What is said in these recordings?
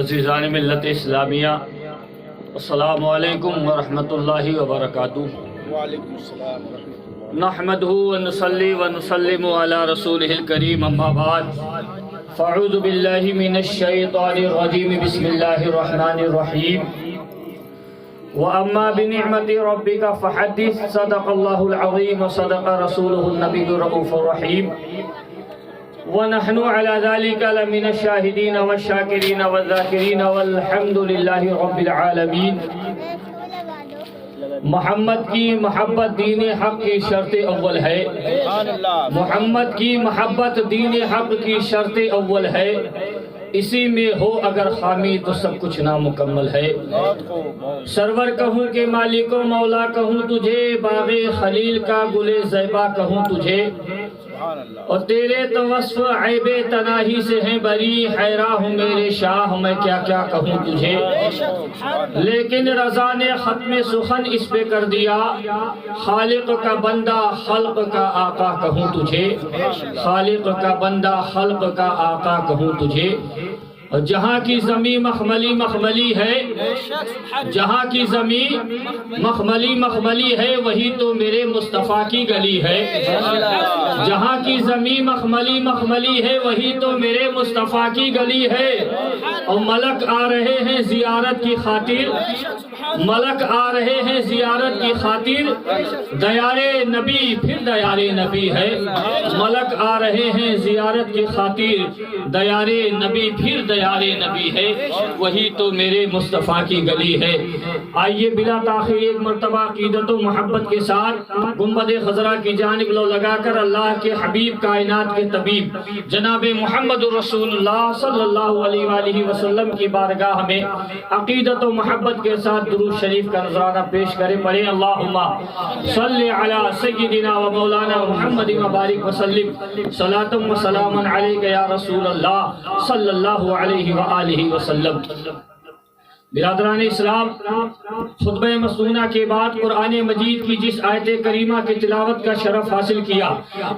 عزیزان ملت اسلامیہ، السلام علیکم ورحمۃ اللہ وبرکاتہ۔ وعلیکم السلام ورحمۃ اللہ۔ نحمدہ ونصلی ونسلم علی رسولہ الکریم، اما بعد فاعوذ باللہ من الشیطان الرجیم، بسم اللہ الرحمن الرحیم۔ وَأَمَّا بِنِعْمَةِ رَبِّكَ فَحَدِّثْ، صدق اللہ العظیم وصدق رسولہ النبی الرؤوف الرحیم۔ وَنَحْنُ عَلَى ذَلِكَ لَمِنَ الشَّاهِدِينَ وَالشَّاكِرِينَ وَالذَّاكِرِينَ وَالْحَمْدُ لِلَّهِ رَبِّ الْعَالَمِينَ۔ محمد کی محبت دین حق کی شرط اول ہے، محمد کی محبت دین حق کی شرط اول ہے، اسی میں ہو اگر خامی تو سب کچھ نامکمل ہے۔ سرور کہوں کہ مالک و مولا کہوں تجھے، باغ خلیل کا گل زیبا کہوں تجھے، اور تیرے تو وصف عیب تناہی سے ہیں بری، حیران ہوں میرے شاہ میں کیا کیا کہوں تجھے۔ لیکن رضا نے ختم سخن اس پہ کر دیا، خالق کا بندہ خلق کا آقا کہوں تجھے، خالق کا بندہ خلق کا آقا کہوں تجھے۔ اور جہاں کی زمین مخملی مخملی ہے، جہاں کی زمین مخملی مخملی ہے، وہی تو میرے مصطفیٰ کی گلی ہے۔ جہاں کی زمین مخملی مخملی ہے، وہی تو میرے مصطفیٰ کی گلی ہے۔ اور ملک آ رہے ہیں زیارت کی خاطر، ملک آ رہے ہیں زیارت کی خاطر، دیار نبی پھر دیار نبی ہے۔ ملک آ رہے ہیں زیارت کی خاطر، دیار نبی پھر دیار نبی ہے، وہی تو میرے مصطفیٰ کی گلی ہے۔ آئیے بلا تاخیر ایک مرتبہ عقیدت و محبت کے ساتھ گنبد خضرا کی جانب لو لگا کر اللہ کے حبیب کائنات کے طبیب جناب محمد رسول اللہ صلی اللہ علیہ وآلہ وسلم کی بارگاہ میں عقیدت و محبت کے ساتھ درود شریف کا نذرانہ پیش کریں، پڑھیں اللہم صلی علی سیدنا و مولانا محمد وبارک وسلم، صلاۃ و سلام علیک یا رسول اللہ صلی اللہ علیہ وآلہ وسلم۔ برادران اسلام، خطبہ مسنونہ کے بعد قرآن مجید کی جس آیت کریمہ کی تلاوت کا شرف حاصل کیا،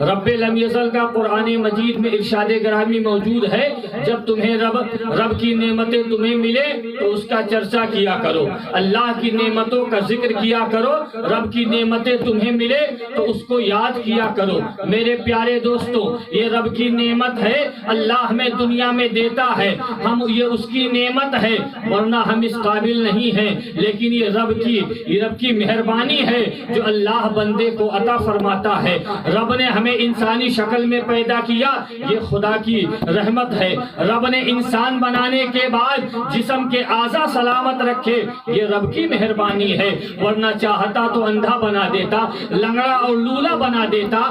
رب لم یزل کا قرآن مجید میں ارشاد گرامی موجود ہے، جب تمہیں رب کی نعمتیں تمہیں ملے تو اس کا چرچا کیا کرو، اللہ کی نعمتوں کا ذکر کیا کرو، رب کی نعمتیں تمہیں ملے تو اس کو یاد کیا کرو۔ میرے پیارے دوستو، یہ رب کی نعمت ہے، اللہ ہمیں دنیا میں دیتا ہے، یہ اس کی نعمت ہے، ورنہ ہم اس قابل نہیں ہے، لیکن یہ رب کی مہربانی ہے جو اللہ بندے کو عطا فرماتا ہے۔ رب نے ہمیں انسانی شکل میں پیدا کیا، یہ خدا کی رحمت ہے۔ رب نے انسان بنانے کے بعد جسم کے اعضاء سلامت رکھے، یہ رب کی مہربانی ہے، ورنہ چاہتا تو اندھا بنا دیتا، لنگڑا اور لولا بنا دیتا،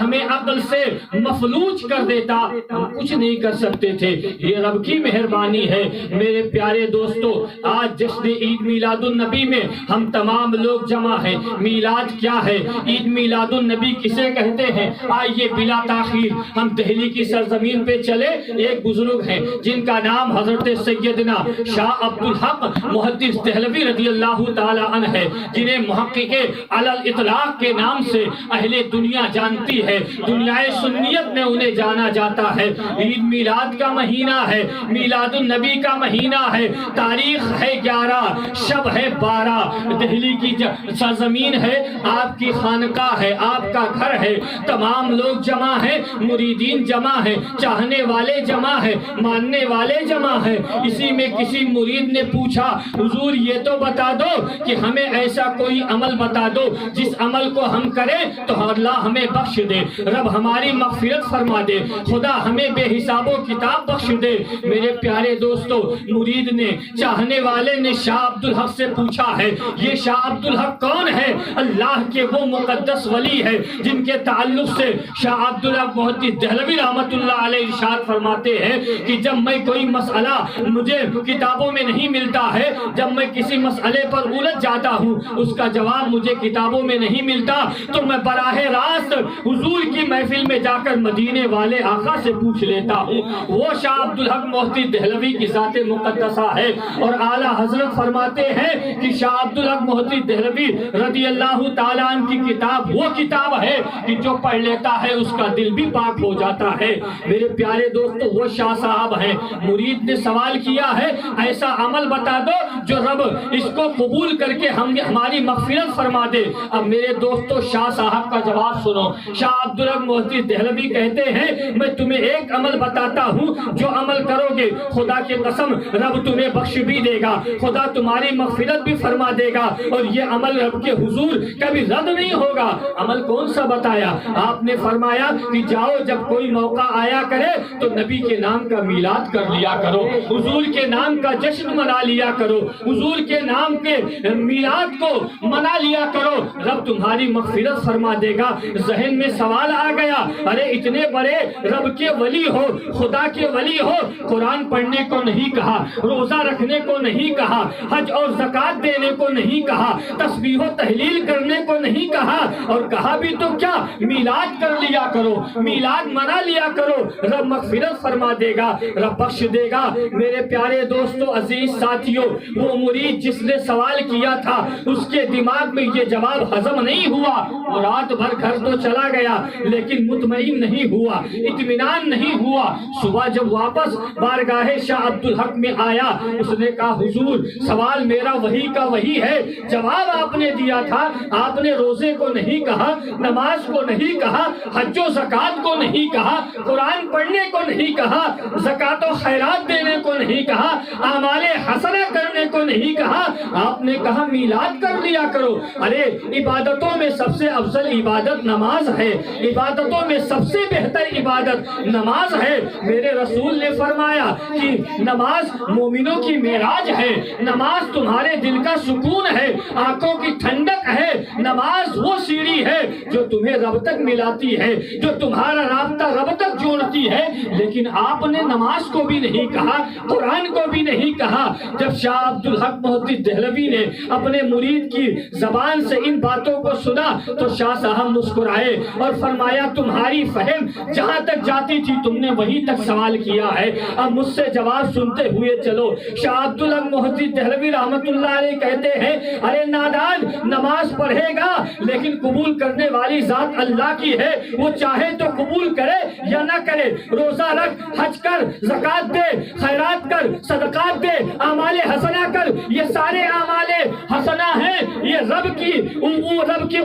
ہمیں عقل سے مفلوج کر دیتا، ہم کچھ نہیں کر سکتے تھے، یہ رب کی مہربانی ہے۔ میرے پیارے دوستو، آج جشن عید میلاد النبی میں ہم تمام لوگ جمع ہیں۔ میلاد کیا ہے؟ عید میلاد النبی کسے کہتے ہیں؟ آئیے بلا تاخیر ہم دہلی کی سرزمین پہ چلے۔ ایک بزرگ ہیں جن کا نام حضرت سیدنا شاہ عبدالحق محدث دہلوی رضی اللہ تعالی عنہ ہے، جنہیں محقق علی الاطلاق کے نام سے اہل دنیا جانتی ہے، دنیا سنیت میں انہیں جانا جاتا ہے۔ عید میلاد کا مہینہ ہے، میلاد النبی کا مہینہ ہے، تاریخ ہے 11، شب ہے 12، دہلی کی سرزمین ہے، آپ کی خانقاہ ہے، آپ کا گھر ہے، تمام لوگ جمع ہیں، مریدین جمع ہیں، چاہنے والے جمع ہیں، ماننے والے جمع ہیں۔ اسی میں کسی مرید نے پوچھا، حضور یہ تو بتا دو کہ ہمیں ایسا کوئی عمل بتا دو جس عمل کو ہم کریں تو اللہ ہمیں بخش دے، رب ہماری مغفرت فرما دے، خدا ہمیں بے حساب و کتاب بخش دے۔ میرے پیارے دوستو، مرید نے چاہنے والے نے شاہ عبدالحق سے پوچھا ہے، یہ شاہ عبدالحق کون ہے؟ اللہ کے وہ مقدس ولی ہے جن کے تعلق سے شاہ عبدالحق محدث دہلوی رحمت اللہ علیہ ارشاد فرماتے ہیں کہ جب میں کوئی مسئلہ مجھے کتابوں میں نہیں ملتا ہے، جب میں کسی مسئلے پر الجھ جاتا ہوں، اس کا جواب مجھے کتابوں میں نہیں ملتا، تو میں براہ راست حضور کی محفل میں جا کر مدینے والے آقا سے پوچھ لیتا ہوں۔ وہ شاہ عبدالحق محدث دہلوی کی ذات مقدسہ ہے، اور اعلیٰ حضرت فرماتے ہیں کہ شاہ عبدالحق محدث دہلوی رضی اللہ تعالیٰ عنہ کی کتاب وہ کتاب ہے کہ جو پڑھ لیتا ہے اس کا دل بھی پاک ہو جاتا ہے۔ میرے پیارے دوستو، وہ شاہ صاحب ہیں، مرید نے سوال کیا ہے ایسا عمل بتا دو جو رب اس کو قبول کر کے ہماری مغفرت فرما دے۔ اب میرے دوستو شاہ صاحب کا جواب سنو۔ شاہ عبدالحق محدث دہلوی کہتے ہیں میں تمہیں ایک عمل بتاتا ہوں، جو عمل کرو گے خدا کی قسم رب تمہیں بخش بھی دے گا، خدا تمہاری مغفرت بھی فرما دے گا، اور یہ عمل رب کے حضور کبھی رد نہیں ہوگا۔ عمل کون سا بتایا؟ آپ نے فرمایا کہ جاؤ جب کوئی موقع آیا کرے تو نبی کے نام کا میلاد کر لیا کرو، حضور کے نام کا جشن منا لیا کرو، حضور کے نام کے میلاد کو منا لیا کرو، رب تمہاری مغفرت فرما دے گا۔ ذہن میں سوال آ گیا، ارے اتنے بڑے رب کے ولی ہو، خدا کے ولی ہو، قرآن پڑھنے کو نہیں کہا، روزہ رکھنے کو نہیں کہا، حج اور زکوٰۃ دینے کو نہیں کہا، تسبیح و تحلیل کرنے کو نہیں کہا، اور کہا بھی تو کیا میلاد کر لیا کرو، میلاد منا لیا کرو، رب مغفرت فرما دے گا، رب بخش دے گا۔ میرے پیارے دوستو عزیز ساتھیوں، وہ مرید جس نے سوال کیا تھا اس کے دماغ میں یہ جواب ہضم نہیں ہوا، وہ رات بھر گھر تو چلا گیا لیکن مطمئن نہیں ہوا، اطمینان نہیں ہوا۔ صبح جب واپس بارگاہ شاہ عبدالحق میں آیا، اس نے کہا حضور سوال میرا وہی کا وہی ہے، جواب آپ نے دیا تھا، آپ نے روزے کو نہیں کہا، نماز کو نہیں کہا، حج و زکوٰۃ کو نہیں کہا، قرآن پڑھنے کو نہیں کہا، زکوٰۃ و خیرات دینے کو نہیں کہا، اعمال حسنہ کرنے کو نہیں کہا، آپ نے کہا میلاد کر لیا کرو۔ ارے عبادتوں میں سب سے افضل عبادت نماز ہے، عبادتوں میں سب سے بہتر عبادت نماز ہے۔ میرے رسول نے فرمایا کہ نماز مومنوں کی معراج ہے، نماز تمہارے دل کا سکون ہے، آنکھوں کی ٹھنڈک ہے، نماز وہ سیڑھی ہے جو تمہیں رب تک ملاتی ہے، جو تمہارا رابطہ رب تک جوڑتی ہے۔ لیکن آپ نے نماز کو بھی نہیں کہا، قرآن کو بھی نہیں کہا۔ جب شاہ عبدالحق محدث دہلوی نے اپنے مرید کی زبان سے ان باتوں کو سنا تو شاہ صاحب مسکرائے اور فرمایا تمہاری فہم جہاں تک جاتی تھی تم نے وہیں تک سوال کیا ہے، اب مجھ سے جواب سنتے ہوئے چلو۔ شاہ عبدالحق محدث دہلوی رحمت اللہ علیہ کہتے ہیں ارے نادان، نماز پڑھے گا لیکن قبول کرنے والی ذات اللہ کی ہے، وہ چاہے تو قبول کرے یا نہ کرے، روزہ رکھ، حج کر، زکوٰۃ دے، خیرات کر، صدقات دے، اعمال حسنہ کر، یہ سارے اعمال حسنہ ہیں، یہ رب کی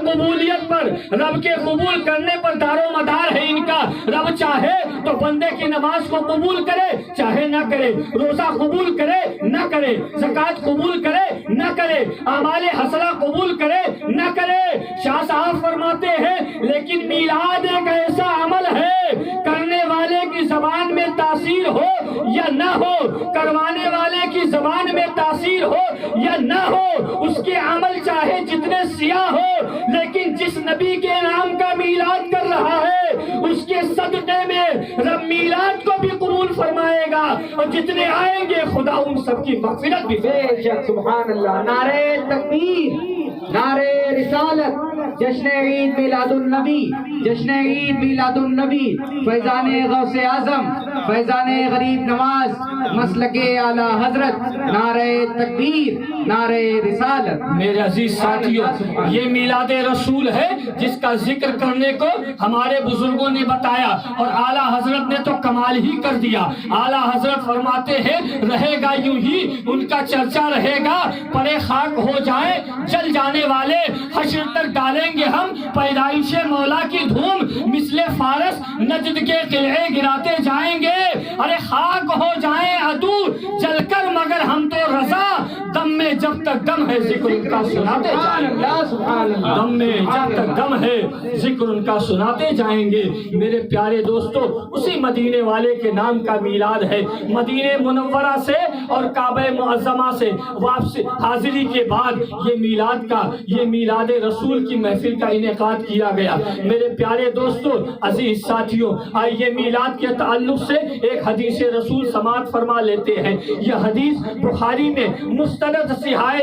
قبولیت پر، رب کے قبول کرنے پر دار و مدار ہے ان کا۔ رب چاہے تو بندے کی نماز کو قبول کرے چاہے نہ کرے، روزہ قبول کرے نہ کرے، زکوٰۃ قبول کرے نہ کرے، اعمال حسنہ قبول کرے نہ کرے۔ شاہ صاحب فرماتے ہیں لیکن میلاد ایک ایسا عمل ہے کرنے والے کی زبان میں تاثیر ہو یا نہ ہو، کروانے والے کی زبان میں تاثیر ہو یا نہ ہو، اس کے عمل چاہے جتنے سیاہ ہو، لیکن جس نبی کے نام کا میلاد کر رہا ہے اس کے صدقے میں رب میلاد کو بھی قبول فرمائے گا، اور جتنے آئیں گے خدا ان سب کی مغفرت بھی فرمائے گا۔ سبحان اللہ، نعرہ تکبیر، نعرہ رسالت، جشن عید میلاد النبی، جشن عید میلاد النبی، فیضان غوث اعظم، فیضان غریب نواز، مسلک اعلیٰ حضرت، نعرہ تکبیر، نعرہ رسالت۔ میرے عزیز ساتھیوں، یہ میلاد رسول ہے جس کا ذکر کرنے کو ہمارے بزرگوں نے بتایا، اور اعلیٰ حضرت نے تو کمال ہی کر دیا۔ اعلیٰ حضرت فرماتے ہیں رہے گا یوں ہی ان کا چرچا رہے گا، پرے خاک ہو جائے جل جانے والے، حشر تک ڈالیں گے ہم پیدائش مولا کی دھوم، مثل فارس نجد کے قلعے گراتے جائیں گے۔ ارے خاک ہو جائیں عدو جل کر مگر ہم تو رضا، دم میں جب تک دم ہے ذکر ان کا سناتے جائیں گے، دم میں جب تک دم ہے ذکر ان کا سناتے جائیں گے۔ میرے پیارے دوستو، اسی مدینے والے کے نام کا میلاد ہے۔ مدینے منورہ سے اور کعبہ معظمہ سے واپس حاضری کے بعد یہ میلاد رسول کی محفل کا انعقاد کیا گیا۔ میرے پیارے دوستو عزیز ساتھیوں، آئیے میلاد کے تعلق سے ایک حدیث رسول سماعت فرما لیتے ہیں۔ یہ حدیث بخاری میں مستند صحیح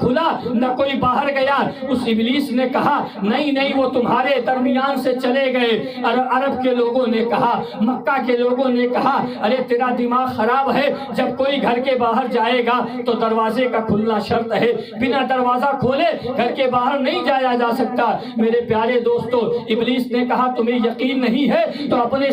کھلا نہ کوئی باہر گیا۔ اس ابلیس نے کہا نہیں نہیں وہ تمہارے درمیان سے چلے گئے۔ عرب کے لوگوں نے کہا، مکہ کے لوگوں نے کہا ارے تیرا دماغ خراب ہے، جب کوئی گھر کے باہر جائے گا تو دروازے کا کھلنا شرط ہے، بنا دروازہ کھولے گھر کے باہر نہیں جایا جا سکتا۔ میرے پیارے دوستو، ابلیس نے کہا تمہیں یقین نہیں ہے تو اپنے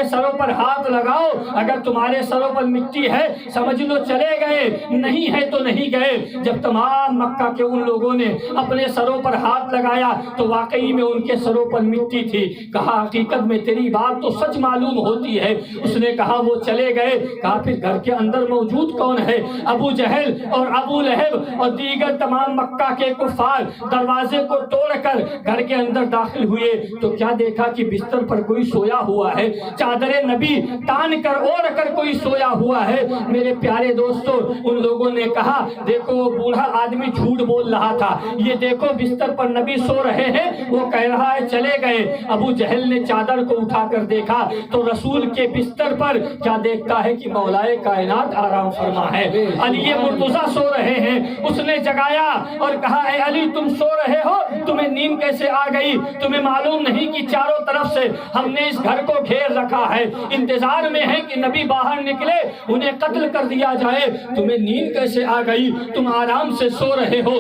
سروں پر ہاتھ لگاؤ، اگر تمہارے سروں پر مٹی ہے سمجھ لو چلے گئے، نہیں ہے تو نہیں گئے۔ جب تمام مکہ کے ان لوگوں نے اپنے سروں پر ہاتھ لگایا تو واقعی میں ان کے سروں پر مٹی تھی۔ کہا حقیقت میں تیری بات تو سچ معلوم ہوتی ہے۔ اس نے کہا وہ چلے گئے۔ کہا پھر گھر کے اندر موجود کون ہے؟ ابو جہل اور ابو لہب اور دیگر تمام مکہ کے کفار دروازے کو توڑ کر گھر کے اندر داخل ہوئے تو کیا دیکھا کہ بستر پر کوئی سویا ہوا ہے، چادر نبی تان کر اوڑھ کر کوئی سویا ہوا ہے۔ میرے پیارے دوستو، ان لوگوں نے کہا دیکھو وہ بوڑھا آدمی جھوٹ بول رہا تھا، یہ دیکھو بستر پر نبی سو رہے ہیں، وہ کہہ رہا ہے چلے گئے۔ ابو جہل نے چادر کو اٹھا کر دیکھا تو رسول کے بستر پر کیا دیکھتا ہے کہ مولائے کائنات آرام فرما ہے، علی مرتضیٰ سو رہے ہیں۔ اس نے جگایا اور کہا اے علی تم سو رہے ہو، تمہیں نیند کیسے آ گئی؟ تمہیں معلوم نہیں کہ چاروں طرف سے ہم نے اس گھر کو گھیر رکھا ہے، انتظار میں ہے کہ نبی باہر نکلے انہیں قتل کر دیا جائے، تمہیں نیند کیسے آ گئی؟ تم آرام سے سو رہے ہو۔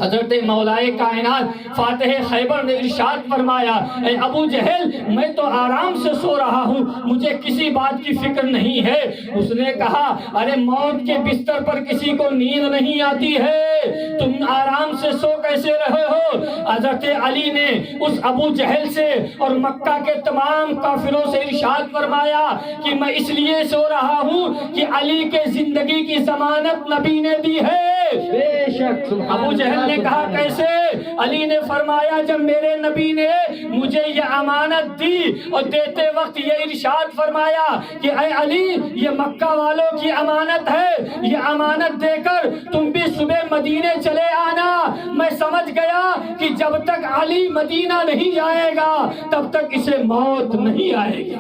حضرت مولائے کائنات فاتح خیبر نے ارشاد فرمایا اے ابو جہل میں تو آرام سے سو رہا ہوں، مجھے کسی بات کی فکر نہیں ہے۔ اس نے کہا ارے موت کے بستر پر کسی کو نیند نہیں آتی ہے، تم آرام سے سو کیسے رہے ہو؟ حضرت علی نے اس ابو جہل سے اور مکہ کے تمام کافروں سے ارشاد فرمایا کہ میں اس لیے سو رہا ہوں کہ علی کے زندگی کی ضمانت نبی نے دی ہے۔ بے شک ابو جہل نے کہا کیسے؟ علی نے فرمایا جب میرے نبی نے مجھے یہ امانت دی اور دیتے وقت یہ ارشاد فرمایا کہ اے علی یہ مکہ والوں کی امانت ہے، یہ امانت دے کر تم بھی صبح مدینے چلے آنا، میں سمجھ گیا کہ جب تک علی مدینہ نہیں جائے گا تب تک اسے موت نہیں آئے گی۔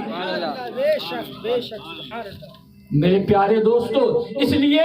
بے شک بے شک سبحان اللہ۔ میرے پیارے دوستو، اس لیے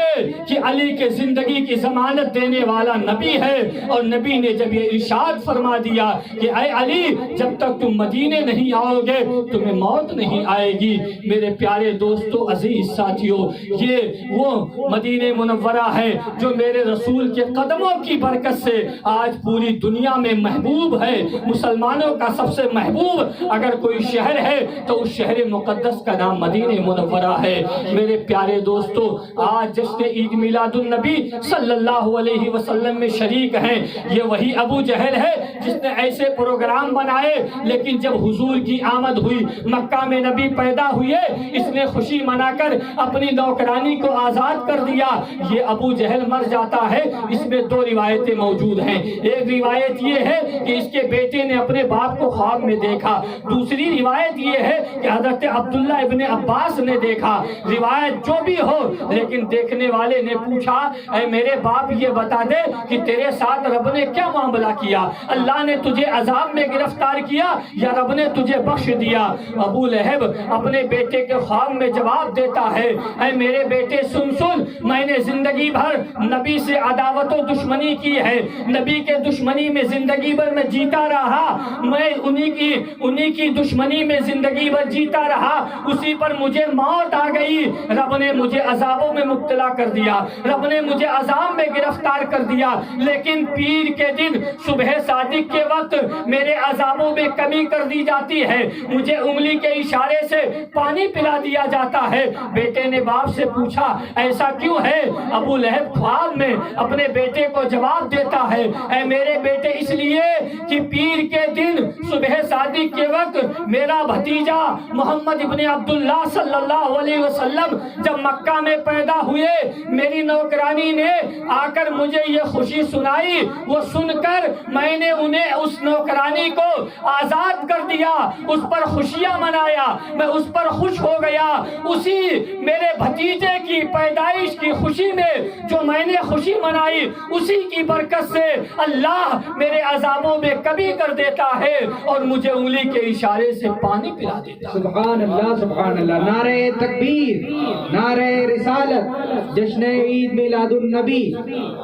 کہ علی کے زندگی کی ضمانت دینے والا نبی ہے، اور نبی نے جب یہ ارشاد فرما دیا کہ اے علی جب تک تم مدینے نہیں آؤ گے تمہیں موت نہیں آئے گی۔ میرے پیارے دوستو عزیز ساتھیو، یہ وہ مدینہ منورہ ہے جو میرے رسول کے قدموں کی برکت سے آج پوری دنیا میں محبوب ہے۔ مسلمانوں کا سب سے محبوب اگر کوئی شہر ہے تو اس شہر مقدس کا نام مدینہ منورہ ہے۔ میرے پیارے دوستو، آج جشن عید میلاد النبی صلی اللہ علیہ وسلم میں شریک ہیں۔ یہ وہی ابو جہل ہے جس نے ایسے پروگرام بنائے، لیکن جب حضور کی آمد ہوئی، مکہ میں نبی پیدا ہوئے، اس نے خوشی منا کر اپنی نوکرانی کو آزاد کر دیا۔ یہ ابو جہل مر جاتا ہے۔ اس میں دو روایتیں موجود ہیں۔ ایک روایت یہ ہے کہ اس کے بیٹے نے اپنے باپ کو خواب میں دیکھا، دوسری روایت یہ ہے کہ حضرت عبداللہ ابن عباس نے دیکھا۔ روایت جو بھی ہو، لیکن دیکھنے والے نے پوچھا اے میرے باپ یہ بتا دے کہ تیرے ساتھ رب نے کیا معاملہ کیا؟ اللہ نے تجھے عذاب میں گرفتار کیا یا رب نے تجھے بخش دیا؟ ابو لہب اپنے بیٹے کے خواب میں جواب دیتا ہے اے میرے بیٹے سن سن، میں نے زندگی بھر نبی سے عداوت و دشمنی کی ہے، نبی کے دشمنی میں زندگی بھر میں جیتا رہا، میں انہی کی دشمنی میں زندگی بھر جیتا رہا، اسی پر مجھے موت آ گئی، رب نے مجھے عذابوں میں مبتلا کر دیا، رب نے مجھے عذاب میں گرفتار کر دیا، لیکن پیر کے دن صبح صادق کے وقت میرے عذابوں میں کمی کر دی جاتی ہے، مجھے انگلی کے اشارے سے پانی پلا دیا جاتا ہے۔ بیٹے نے باپ سے پوچھا ایسا کیوں ہے؟ ابو لہب خواب میں اپنے بیٹے کو جواب دیتا ہے اے میرے بیٹے اس لیے کہ پیر کے دن صبح صادق کے وقت میرا بھتیجا محمد ابن عبداللہ صلی اللہ علیہ وسلم جب مکہ میں پیدا ہوئے، میری نوکرانی نے آ کر مجھے یہ خوشی سنائی، وہ سن کر میں نے انہیں اس نوکرانی کو آزاد کر دیا، اس پر خوشیاں منایا، میں اس پر خوش ہو گیا، اسی میرے بھتیجے کی پیدائش کی خوشی میں جو میں نے خوشی منائی اسی کی برکت سے اللہ میرے عذابوں میں کمی کر دیتا ہے اور مجھے انگلی کے اشارے سے پانی پلا دیتا ہے۔ سبحان اللہ سبحان اللہ، نعرہ تکبیر، نعرہ رسالت۔ جشن عید میلاد النبی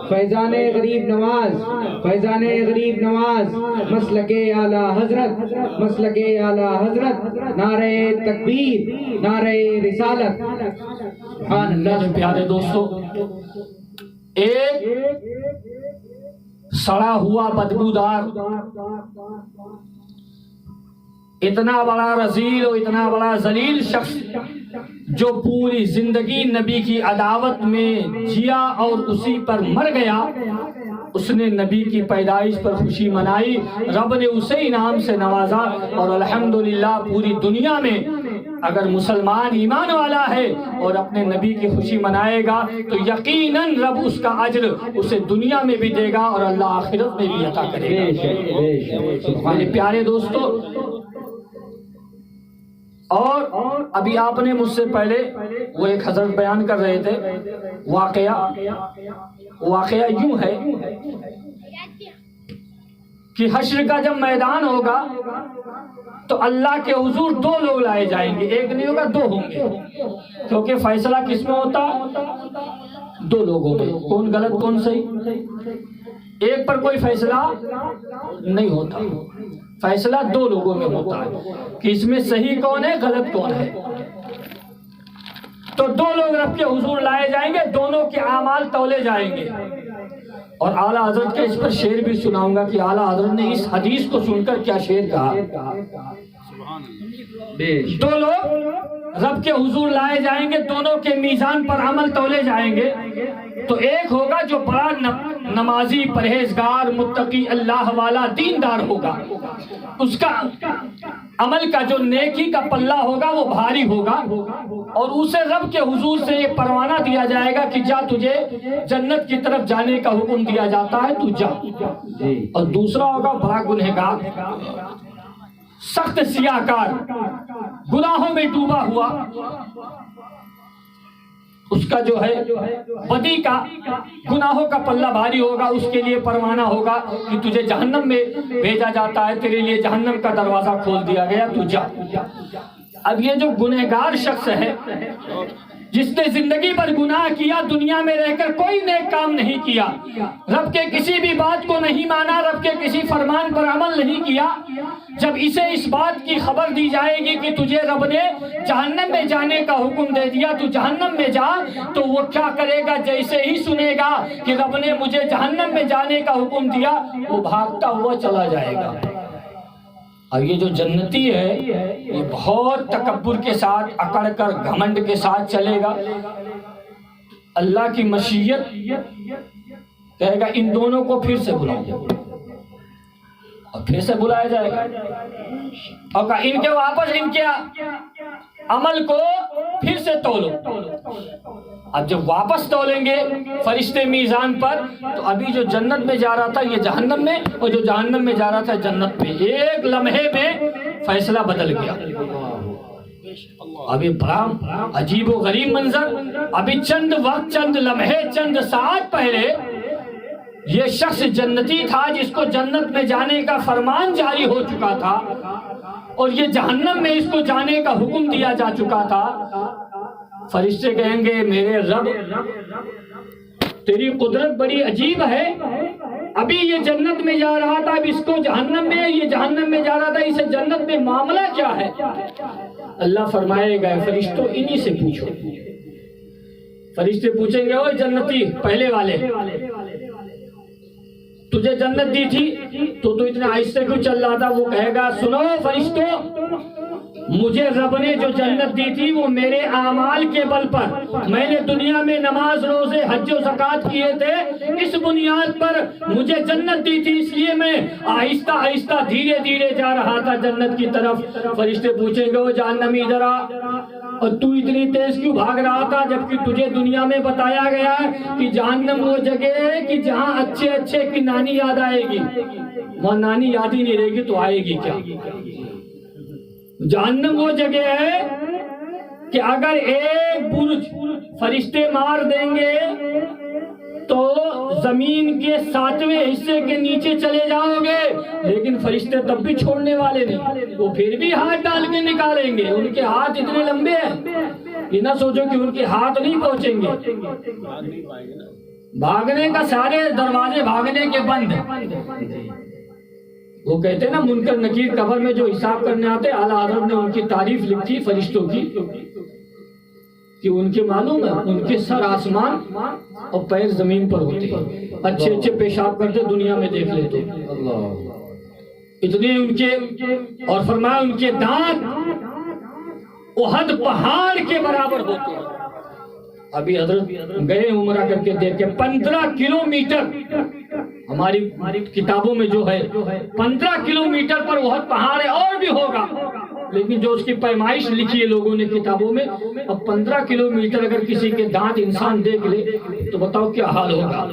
فیضان غریب نواز، فیضان غریب نواز مسلک اعلی حضرت، مسلک اعلی حضرت، نعرہ تکبیر، نعرہ رسالت. سبحان اللہ. میرے پیارے دوستو، ایک سڑا ہوا بدبودار اتنا بڑا رذیل اور اتنا بڑا ذلیل شخص جو پوری زندگی نبی کی عداوت میں جیا اور اسی پر مر گیا، اس نے نبی کی پیدائش پر خوشی منائی، رب نے اسے انعام سے نوازا، اور الحمدللہ پوری دنیا میں اگر مسلمان ایمان والا ہے اور اپنے نبی کی خوشی منائے گا تو یقیناً رب اس کا اجر اسے دنیا میں بھی دے گا اور اللہ آخرت میں بھی عطا کرے گا. میرے پیارے دوستو، اور ابھی آپ نے مجھ سے پہلے وہ ایک حضرت بیان کر رہے تھے واقعہ یوں ہے کہ حشر کا جب میدان ہوگا تو اللہ کے حضور دو لوگ لائے جائیں گے، ایک نہیں ہوگا، دو ہوں گے، کیونکہ فیصلہ کس میں ہوتا؟ دو لوگوں میں. کون غلط کون صحیح؟ ایک پر کوئی فیصلہ نہیں ہوتا، فیصلہ دو لوگوں میں ہوتا ہے کہ اس میں صحیح کون ہے، غلط کون ہے. تو دو لوگ رب کے حضور لائے جائیں گے، دونوں کے اعمال تولے جائیں گے. اور اعلیٰ حضرت کے اس پر شعر بھی سناؤں گا کہ اعلیٰ حضرت نے اس حدیث کو سن کر کیا شعر کہا. دو لوگ رب کے حضور لائے جائیں گے، دونوں کے میزان پر عمل تولے جائیں گے. تو ایک ہوگا جو بڑا نمازی، پرہیزگار، متقی، اللہ والا، دیندار ہوگا، اس کا عمل کا جو نیکی کا پلہ ہوگا وہ بھاری ہوگا، اور اسے رب کے حضور سے یہ پروانہ دیا جائے گا کہ جا، تجھے جنت کی طرف جانے کا حکم دیا جاتا ہے، تو جا. اور دوسرا ہوگا بڑا گنہگار، سخت سیاہکار، گناہوں میں ڈوبا ہوا، اس کا جو ہے بدی کا، گناہوں کا پلہ بھاری ہوگا، اس کے لیے پروانہ ہوگا کہ تجھے جہنم میں بھیجا جاتا ہے، تیرے لیے جہنم کا دروازہ کھول دیا گیا، تو جا. اب یہ جو گنہگار شخص ہے جس نے زندگی پر گناہ کیا، دنیا میں رہ کر کوئی نیک کام نہیں کیا، رب کے کسی بھی بات کو نہیں مانا، رب کے کسی فرمان پر عمل نہیں کیا، جب اسے اس بات کی خبر دی جائے گی کہ تجھے رب نے جہنم میں جانے کا حکم دے دیا، تو جہنم میں جا، تو وہ کیا کرے گا؟ جیسے ہی سنے گا کہ رب نے مجھے جہنم میں جانے کا حکم دیا، وہ بھاگتا ہوا چلا جائے گا. اور یہ جو جنتی ہے یہ بہت تکبر کے ساتھ، اکڑ کر، گھمنڈ کے ساتھ چلے گا. اللہ کی مشیت کہے گا ان دونوں کو پھر سے بلاؤ، اور پھر سے بلایا جائے گا، اور کہا ان کے واپس ان کے عمل کو پھر سے تولو. اب جب واپس تولیں گے فرشتے میزان پر، تو ابھی جو جنت میں جا رہا تھا یہ جہنم میں، اور جو جہنم میں جا رہا تھا جنت میں. ایک لمحے میں فیصلہ بدل گیا. ابھی بڑا عجیب و غریب منظر. ابھی چند وقت، چند لمحے، چند ساعت پہلے یہ شخص جنتی تھا جس کو جنت میں جانے کا فرمان جاری ہو چکا تھا، اور یہ جہنم میں اس کو جانے کا حکم دیا جا چکا تھا. فرشتے کہیں گے میرے رب، تیری قدرت بڑی عجیب ہے، ابھی یہ جنت میں جا رہا تھا، اب اس کو جہنم میں، یہ جہنم میں جا رہا تھا، اسے جنت میں معاملہ کیا ہے؟ اللہ فرمائے گا فرشتوں انہی سے پوچھو. فرشتے پوچھیں گے اوہ جنتی پہلے والے، تجھے جنت دی تھی تو اتنے آہستہ کیوں چل رہا تھا؟ وہ کہے گا سنو فرشتوں، مجھے رب نے جو جنت دی تھی وہ میرے اعمال کے بل پر، میں نے دنیا میں نماز، روزے، حج و زکوٰۃ کیے تھے، اس بنیاد پر مجھے جنت دی تھی، اس لیے میں آہستہ آہستہ دھیرے دھیرے جا رہا تھا جنت کی طرف. فرشتے پوچھیں گے وہ جہنمی ادھر آ، اور تو اتنی تیز کیوں بھاگ رہا تھا جبکہ تجھے دنیا میں بتایا گیا ہے کہ جہنم وہ جگہ ہے کہ جہاں اچھے اچھے کی نانی یاد آئے گی. وہاں نانی یاد ہی نہیں رہے گی تو آئے گی کیا؟ جہنم وہ جگہ ہے کہ اگر ایک برج فرشتے مار دیں گے تو زمین کے 7ویں حصے کے نیچے چلے جاؤ گے، لیکن فرشتے تب بھی چھوڑنے والے نہیں، وہ پھر بھی ہاتھ ڈال کے نکالیں گے. ان کے ہاتھ اتنے لمبے ہیں یہ نہ سوچو کہ ان کے ہاتھ نہیں پہنچیں گے، بھاگنے کا سارے دروازے بھاگنے کے بند ہیں۔ وہ کہتے ہیں نا منکر نکیر قبر میں جو حساب کرنے آتے، اعلیٰ حضرت نے ان کی تعریف لکھی فرشتوں کی کہ ان کے معلوم ہے ان کے سر آسمان اور پیر زمین پر ہوتے ہیں، اچھے اچھے پیشاب کرتے دنیا میں دیکھ لیتے اتنے ان کے، اور فرمایا ان کے دانت احد پہاڑ کے برابر ہوتے ہیں۔ ابھی حضرت گئے عمرہ کر کے دیکھے 15 کلومیٹر، ہماری کتابوں میں جو ہے 15 کلومیٹر پر احد پہاڑ ہے، اور بھی ہوگا لیکن جو اس کی پیمائش لکھی ہے لوگوں نے کتابوں میں، اب 15 کلومیٹر اگر کسی کے دانت انسان دیکھ لے تو بتاؤ کیا حال ہوگا۔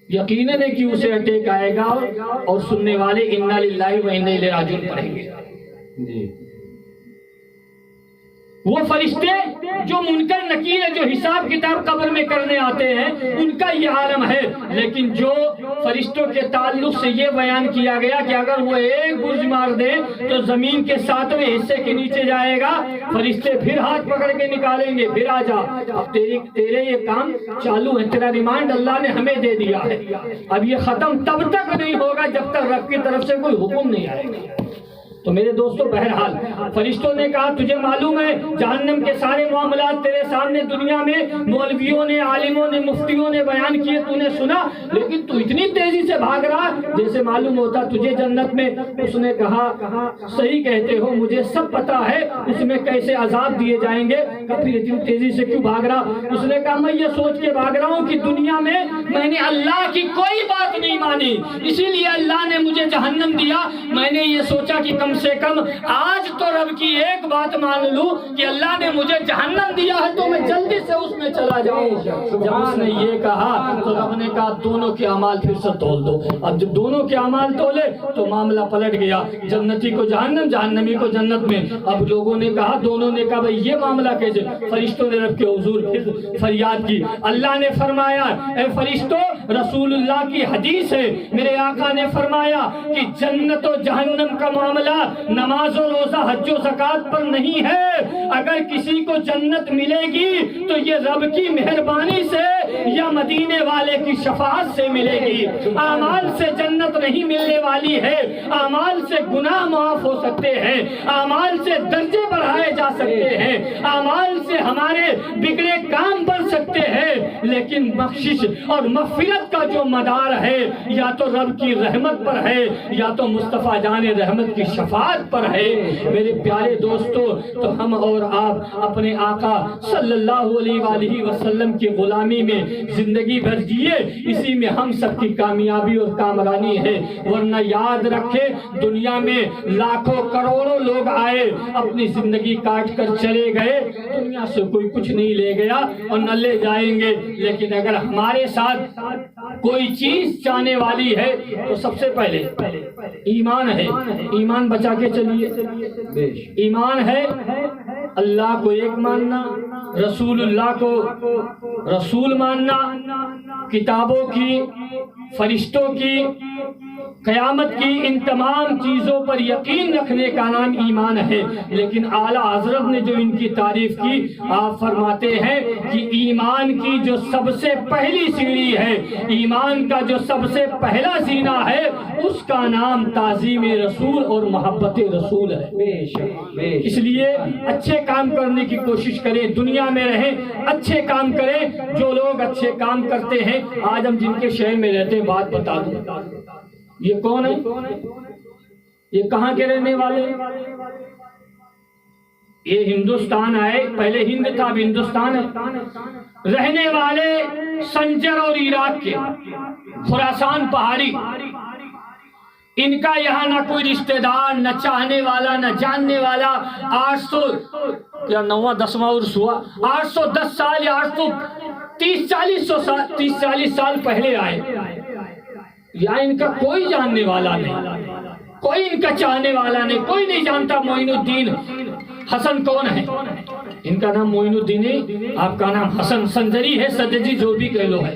یقیناً ہے کہ اسے اٹیک آئے گا اور سننے والے انا للہ و انا الیہ راجعون پڑھیں گے۔ وہ فرشتے جو منکر نکیر ہے، جو حساب کتاب قبر میں کرنے آتے ہیں، ان کا یہ عالم ہے، لیکن جو فرشتوں کے تعلق سے یہ بیان کیا گیا کہ اگر وہ ایک برج مار دیں تو زمین کے 7ویں حصے کے نیچے جائے گا، فرشتے پھر ہاتھ پکڑ کے نکالیں گے، پھر آ جا، اب تیرے یہ کام چالو ہے، تیرا ریمانڈ اللہ نے ہمیں دے دیا ہے، اب یہ ختم تب تک نہیں ہوگا جب تک رب کی طرف سے کوئی حکم نہیں آئے گا۔ تو میرے دوستو بہرحال فرشتوں نے کہا تجھے معلوم ہے جہنم کے سارے معاملات تیرے سامنے دنیا میں مولویوں نے، عالموں نے، مفتیوں نے بیان کیے، تو نے سنا، لیکن تو اتنی تیزی سے بھاگ رہا جیسے معلوم ہوتا تجھے جنت میں۔ اس نے کہا صحیح کہتے ہو، مجھے سب پتا ہے اس میں کیسے عذاب دیے جائیں گے، پھر اتنی تیزی سے کیوں بھاگ رہا؟ اس نے کہا میں یہ سوچ کے بھاگ رہا ہوں کہ دنیا میں نے اللہ کی کوئی بات نہیں مانی، اسی لیے اللہ نے مجھے جہنم دیا۔ میں نے یہ سوچا کہ کم سے کم آج تو رب کی ایک بات مان لوں کہ اللہ نے مجھے جہنم دیا ہے تو میں جلدی سے اس میں چلا جاؤں۔ جب اس نے یہ کہا تو رب نے کہا دونوں کے اعمال پھر سے تول دو۔ اب جب دونوں کے اعمال تولے تو معاملہ پلٹ گیا، جنتی کو جہنم، جہنمی کو جنت میں۔ اب لوگوں نے کہا، دونوں نے کہا بھئی یہ معاملہ کیسے؟ فرشتوں نے رب کے حضور پھر فریاد کی۔ اللہ نے فرمایا اے فرشتوں، رسول اللہ کی حدیث ہے، میرے آقا نے فرمایا کہ جنت و جہنم کا معاملہ نماز و روزہ، حج و زکات پر نہیں ہے۔ اگر کسی کو جنت ملے گی تو یہ رب کی مہربانی سے یا مدینے والے کی شفاعت سے ملے گی۔ اعمال سے جنت نہیں ملنے والی ہے، اعمال سے گناہ معاف ہو سکتے ہیں، اعمال سے درجے بڑھائے جا سکتے ہیں، اعمال سے ہمارے بگڑے کام بن سکتے ہیں، لیکن بخشش اور مغفرت کا جو مدار ہے یا تو رب کی رحمت پر ہے یا تو مصطفیٰ جان رحمت کی شفاعت پر ہے۔ میرے پیارے دوستو، تو ہم اور آپ اپنے آقا صلی اللہ علیہ وآلہ وسلم کی غلامی میں زندگی بھر جیے، اسی میں ہم سب کی کامیابی اور کامرانی ہے۔ ورنہ یاد رکھے دنیا میں لاکھوں کروڑوں لوگ آئے، اپنی زندگی کاٹ کر چلے گئے، دنیا سے کوئی کچھ نہیں لے گیا اور نہ لے جائیں گے، لیکن اگر ہمارے ساتھ کوئی چیز چاہنے والی ہے تو سب سے پہلے ایمان ہے۔ ایمان بچا کے چلیے۔ ایمان ہے اللہ کو ایک ماننا، رسول اللہ کو رسول ماننا، کتابوں کی، فرشتوں کی، قیامت کی، ان تمام چیزوں پر یقین رکھنے کا نام ایمان ہے۔ لیکن اعلیٰ حضرت نے جو ان کی تعریف کی، آپ فرماتے ہیں کہ ایمان کی جو سب سے پہلی سیڑھی ہے، ایمان کا جو سب سے پہلا زینہ ہے، اس کا نام تعظیم رسول اور محبت رسول ہے۔ اس لیے اچھے کام کرنے کی کوشش کریں، دنیا میں رہیں، اچھے کام کریں۔ جو لوگ اچھے کام کرتے ہیں، آج ہم جن کے شہر میں رہتے ہیں، بات بتا دوں یہ کون ہے، یہ کہاں کے رہنے والے؟ یہ ہندوستان آئے، پہلے ہند تھا، اب ہندوستان ہے، رہنے والے سنجر اور عراق کے، خراسان پہاڑی۔ ان کا یہاں نہ کوئی رشتہ دار، نہ چاہنے والا، نہ جاننے والا۔ 810واں عرس ہوا، 810 سال یا 830-40 سال پہلے آئے۔ یا ان کا کوئی جاننے والا نہیں، کوئی ان کا چاہنے والا نہیں، کوئی نہیں جانتا معین الدین حسن کون ہے۔ ان کا نام معین الدین ہے، آپ کا نام حسن سنجری ہے، سجدی جو بھی کہہ لو ہے۔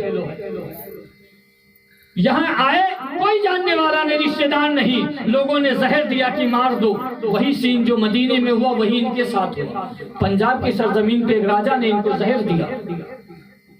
یہاں آئے کوئی جاننے والا نہیں، رشتہ دار نہیں، لوگوں نے زہر دیا کہ مار دو، وہی سین جو مدینے میں ہوا وہی ان کے ساتھ ہوا۔ پنجاب کی سرزمین پہ ایک راجا نے ان کو زہر دیا،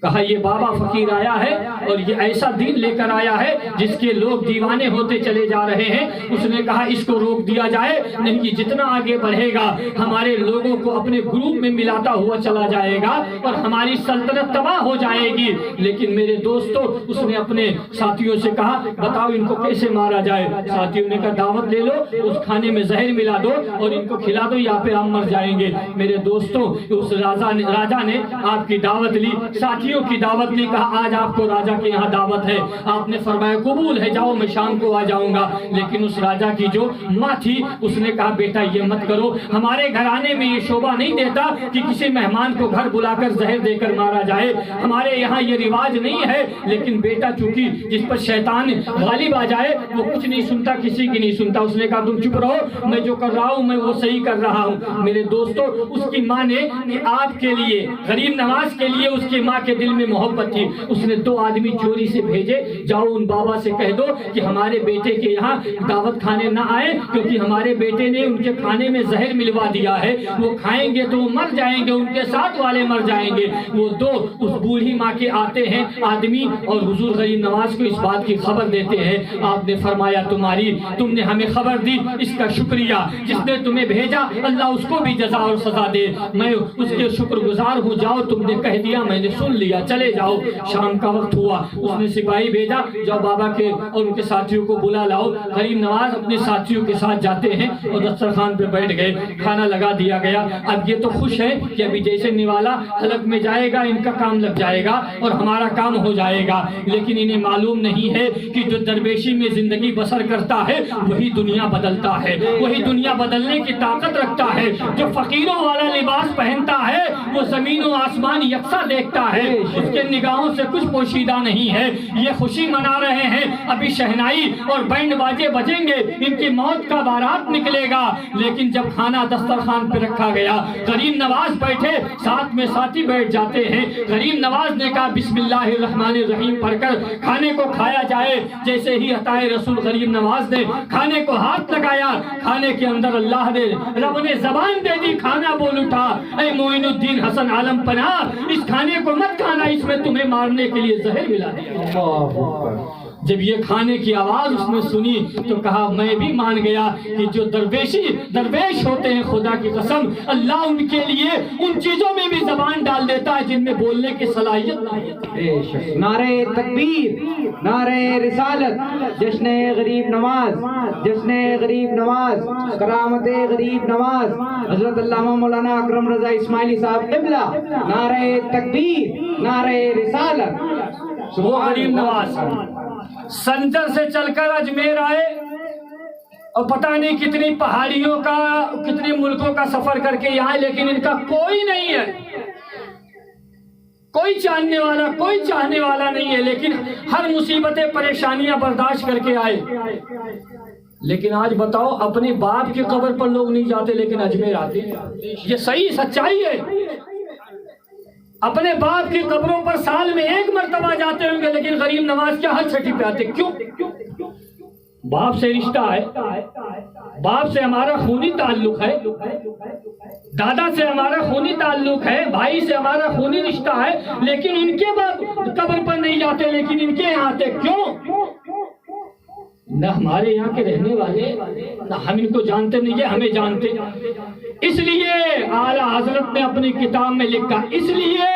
کہا یہ بابا فقیر آیا ہے اور یہ ایسا دین لے کر آیا ہے جس کے لوگ دیوانے ہوتے چلے جا رہے ہیں۔ اس نے کہا اس کو روک دیا جائے، نہیں یہ جتنا آگے بڑھے گا ہمارے لوگوں کو اپنے گروپ میں ملاتا ہوا چلا جائے گا اور ہماری سلطنت تباہ ہو جائے گی۔ لیکن میرے دوستو، اس نے اپنے ساتھیوں سے کہا بتاؤ ان کو کیسے مارا جائے۔ ساتھیوں نے کہا دعوت لے لو، اس کھانے میں زہر ملا دو اور ان کو کھلا دو، یہاں پہ ہم مر جائیں گے۔ میرے دوستوں، اس راجا نے آپ کی دعوت لی، ساتھیوں کی دعوت نے، کہا آج آپ کو راجا کے یہاں دعوت ہے۔ آپ نے فرمایا قبول ہے، جاؤ میں شام کو آ جاؤں گا۔ لیکن اس راجا کی جو ماں تھی اس نے کہا بیٹا یہ مت کرو، ہمارے گھرانے میں یہ شعبہ نہیں دیتا کہ کسی مہمان کو گھر بلا کر زہر دے کر مارا جائے، ہمارے یہاں یہ رواج نہیں ہے۔ لیکن بیٹا چونکہ جس پر شیطان غالب آ جائے وہ کچھ نہیں سنتا، کسی کی نہیں سنتا۔ اس نے کہا تم چپ رہو، میں جو کر رہا ہوں میں وہ صحیح کر رہا ہوں۔ میرے دوستو، اس کی ماں نے آپ کے لیے، غریب نواز کے لیے، اس کی ماں کے دل میں محبت تھی، اس نے 2 آدمی چوری سے بھیجے، جاؤ ان بابا سے کہہ دو کہ ہمارے بیٹے کے یہاں دعوت کھانے نہ آئے کیونکہ ہمارے بیٹے نے ان کے کھانے میں زہر ملوا دیا ہے، وہ کھائیں گے تو وہ مر جائیں گے، ان کے ساتھ والے مر جائیں گے۔ وہ 2 اس بوڑھی ماں کے آتے ہیں آدمی اور حضور غریب نواز کو اس بات کی خبر دیتے ہیں۔ آپ نے فرمایا تم نے ہمیں خبر دی، اس کا شکریہ، جس نے تمہیں بھیجا اللہ اس کو بھی جزا اور سزا دے، میں اس کے شکر گزار ہوں۔ جاؤ تم نے کہہ دیا، میں نے سن لیا، چلے جاؤ۔ شام کا وقت ہوا، اس نے سپاہی بھیجا، جاؤ بابا کے اور ان کے ساتھیوں کو بلا لاؤ۔ غریب نواز اپنے ساتھیوں کے ساتھ جاتے ہیں اور دسترخوان پہ بیٹھ گئے، کھانا لگا دیا گیا۔ اب یہ تو خوش ہے کہ ابھی جیسے نوالا حلق میں جائے گا ان کا کام لگ جائے گا اور ہمارا کام ہو جائے گا، لیکن انہیں معلوم نہیں ہے کہ جو درویشی میں زندگی بسر کرتا ہے وہی دنیا بدلتا ہے، وہی دنیا بدلنے کی طاقت رکھتا ہے۔ جو فقیروں والا لباس پہنتا ہے وہ زمین و آسمان یکساں دیکھتا ہے، اس کے نگاہوں سے کچھ پوشیدہ نہیں ہے۔ یہ خوشی منا رہے ہیں، ابھی شہنائی اور بینڈ باجے بجیں گے، ان کی موت کا بارات نکلے گا، لیکن جب کھانا دسترخوان پہ رکھا گیا، غریب نواز بیٹھے، ساتھ میں ساتھی بیٹھ جاتے ہیں۔ غریب نواز نے کہا بسم اللہ الرحمن الرحیم پڑھ کر کھانے کو کھایا جائے۔ جیسے ہی عطائے رسول غریب نواز نے کھانے کو ہاتھ لگایا، کھانے کے اندر اللہ نے، رب نے زبان دے دی، کھانا بول اٹھا، اے معین الدین حسن عالم پناہ، اس کھانے کو مت کھانا، اس میں تمہیں مارنے کے لیے زہر ملا دیا۔ جب یہ کھانے کی آواز اس نے سنی تو کہا میں بھی مان گیا کہ جو درویش ہوتے ہیں، خدا کی قسم اللہ ان کے لیے ان چیزوں میں بھی زبان ڈال دیتا ہے جن میں بولنے کی صلاحیت نہیں ہے۔ نعرہ تکبیر، نعرہ رسالت، جشن غریب نواز، جشن غریب نواز، کرامت غریب نواز، حضرت علامہ مولانا اکرم رضا اسماعیلی صاحب قبلہ، نعرہ تکبیر، نعرہ رسالت۔ وہ غریب نواز سنجر سے چل کر اجمیر آئے اور پتہ نہیں کتنی پہاڑیوں کا، کتنے ملکوں کا سفر کر کے یہاں، لیکن ان کا کوئی نہیں ہے، کوئی جاننے والا، کوئی چاہنے والا نہیں ہے، لیکن ہر مصیبتیں پریشانیاں برداشت کر کے آئے۔ لیکن آج بتاؤ، اپنے باپ کی قبر پر لوگ نہیں جاتے لیکن اجمیر آتے ہیں۔ یہ صحیح سچائی ہے، اپنے باپ کی قبروں پر سال میں 1 مرتبہ جاتے ہوں گے، لیکن غریب نواز کیا ہر چھٹی پہ آتے؟ کیوں؟ باپ سے رشتہ ہے، باپ سے ہمارا خونی تعلق ہے، دادا سے ہمارا خونی تعلق ہے، بھائی سے ہمارا خونی رشتہ ہے، لیکن ان کے باپ قبر پر نہیں جاتے لیکن ان کے یہاں آتے کیوں؟ نہ ہمارے یہاں کے رہنے والے، نہ ہم ان کو جانتے نہیں ہے، ہمیں جانتے۔ اس لیے اعلیٰ حضرت نے اپنی کتاب میں لکھا، اس لیے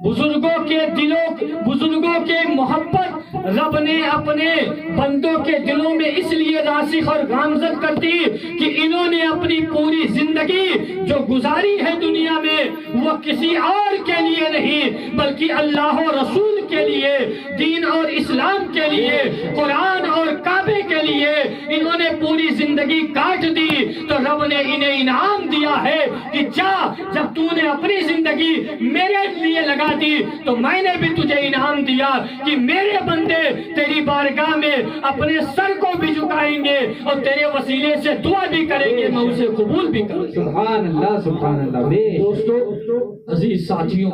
بزرگوں کے دلوں، بزرگوں کے محبت رب نے اپنے بندوں کے دلوں میں اس لیے راسخ اور گامزن کر دی کہ انہوں نے اپنی پوری زندگی جو گزاری ہے دنیا میں وہ کسی اور کے لیے نہیں بلکہ اللہ و رسول کے لیے، دین اور اسلام کے لیے، قرآن اور کعبے کے لیے انہوں نے پوری زندگی کاٹ دی۔ تو رب نے انہیں انعام دیا ہے کہ جب تو نے اپنی زندگی میرے لیے لگا دی تو میں نے بھی تجھے انعام دیا کہ میرے بندے تیری بارگاہ میں اپنے سر کو بھی جھکائیں گے اور تیرے وسیلے سے دعا بھی کریں گے، میں اسے قبول بھی کروں۔ سبحان اللہ، سبحان اللہ۔ دوستو، عزیز ساتھیوں،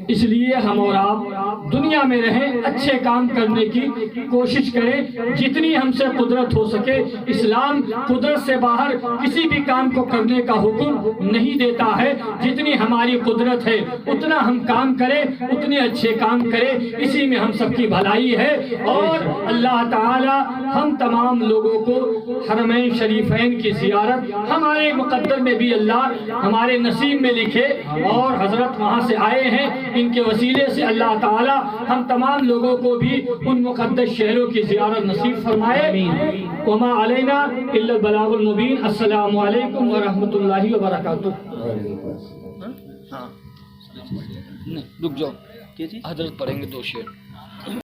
اس لیے ہم اور آپ دنیا میں رہیں اچھے کام کرنے کی کوشش کریں جتنی ہم سے قدرت ہو سکے. اسلام قدرت سے باہر کسی بھی کام کو کرنے کا حکم نہیں دیتا ہے. جتنی ہماری قدرت ہے اتنا ہم کام کریں, اتنے اچھے کام کریں, اسی میں ہم سب کی بھلائی ہے. اور اللہ تعالی ہم تمام لوگوں کو حرمین شریفین کی زیارت ہمارے مقدر میں بھی اللہ ہمارے نصیب میں لکھے, اور حضرت وہاں سے آئے ہیں, ان کے وسیلے سے اللہ تعالی ہم تمام لوگوں کو بھی ان مقدس شہروں کی زیارت نصیب فرمائے. وما علینا الا البلاغ المبین. السلام علیکم ورحمۃ اللہ وبرکاتہ. رک جاؤ, حضرت پڑھیں گے 2 شعر.